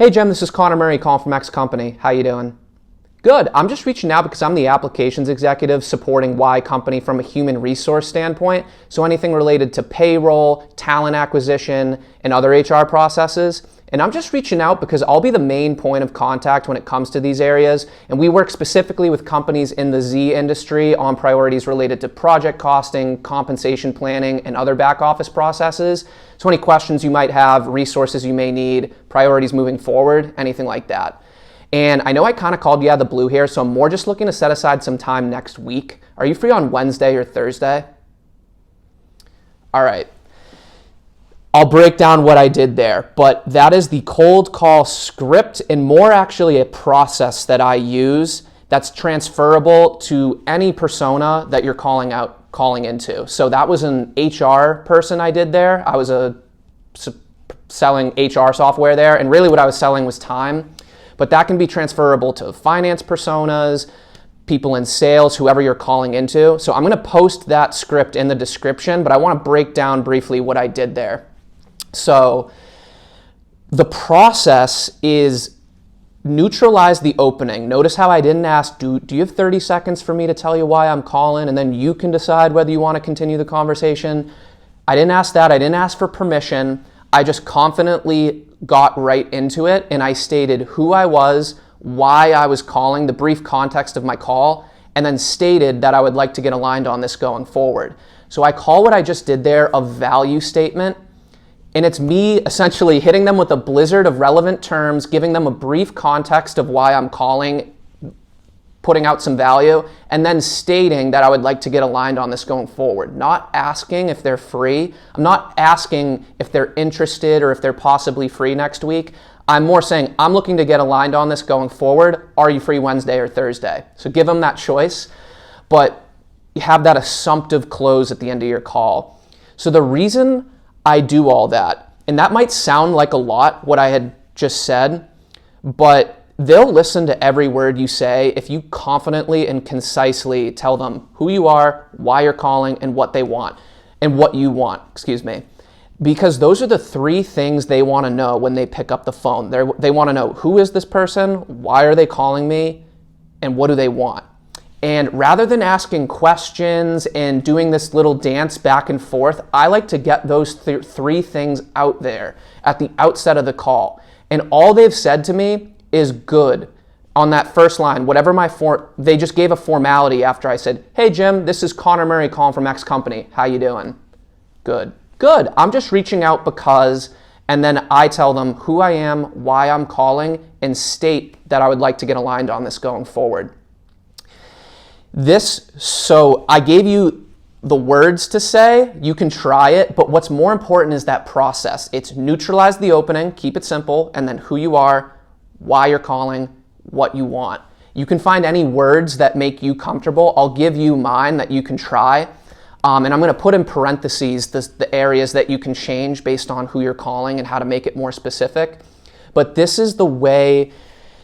Hey Jim, this is Connor Murray calling from X Company. How you doing? Good. I'm just reaching out because I'm the applications executive supporting Y Company from a human resource standpoint. So anything related to payroll, talent acquisition, and other HR processes. And I'm just reaching out because I'll be the main point of contact when it comes to these areas. And we work specifically with companies in the Z industry on priorities related to project costing, compensation planning, and other back office processes. So any questions you might have, resources you may need, priorities moving forward, anything like that. And I know I kind of called you out of the blue here, so I'm more just looking to set aside some time next week. Are you free on Wednesday or Thursday? All right. I'll break down what I did there, but that is the cold call script and more actually a process that I use that's transferable to any persona that you're calling into. So that was an HR person I did there. I was selling HR software there, and really what I was selling was time. But that can be transferable to finance personas, people in sales, whoever you're calling into. So I'm going to post that script in the description, but I want to break down briefly what I did there. So the process is neutralize the opening. Notice how I didn't ask, do you have 30 seconds for me to tell you why I'm calling, and then you can decide whether you want to continue the conversation. I didn't ask that. I didn't ask for permission. I just confidently got right into it, and I stated who I was, why I was calling, the brief context of my call, and then stated that I would like to get aligned on this going forward. So I call what I just did there a value statement, and it's me essentially hitting them with a blizzard of relevant terms, giving them a brief context of why I'm calling, putting out some value, and then stating that I would like to get aligned on this going forward. Not asking if they're free. I'm not asking if they're interested or if they're possibly free next week. I'm more saying I'm looking to get aligned on this going forward. Are you free Wednesday or Thursday? So give them that choice, but you have that assumptive close at the end of your call. So the reason I do all that, and that might sound like a lot, what I had just said, but they'll listen to every word you say if you confidently and concisely tell them who you are, why you're calling, and what they want, and what you want, because those are the three things they want to know when they pick up the phone. They want to know, who is this person, why are they calling me, and what do they want? And rather than asking questions and doing this little dance back and forth, I like to get those three things out there at the outset of the call. And all they've said to me is good on that first line. They just gave a formality after I said, hey Jim, this is Connor Murray calling from X Company. How you doing? Good. I'm just reaching out because, and then I tell them who I am, why I'm calling, and state that I would like to get aligned on this going forward. So I gave you the words to say, you can try it, but what's more important is that process. It's neutralize the opening, keep it simple, and then who you are, why you're calling, what you want. You can find any words that make you comfortable. I'll give you mine that you can try. And I'm going to put in parentheses the areas that you can change based on who you're calling and how to make it more specific. But this is the way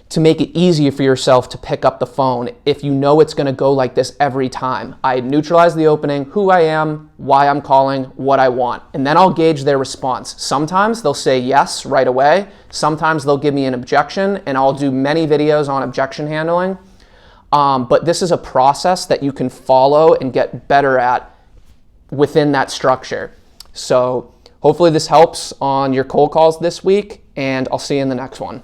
to make it easier for yourself to pick up the phone if you know it's going to go like this every time. I neutralize the opening, who I am, why I'm calling, what I want, and then I'll gauge their response. Sometimes they'll say yes right away. Sometimes they'll give me an objection, and I'll do many videos on objection handling. But this is a process that you can follow and get better at within that structure. So hopefully this helps on your cold calls this week, and I'll see you in the next one.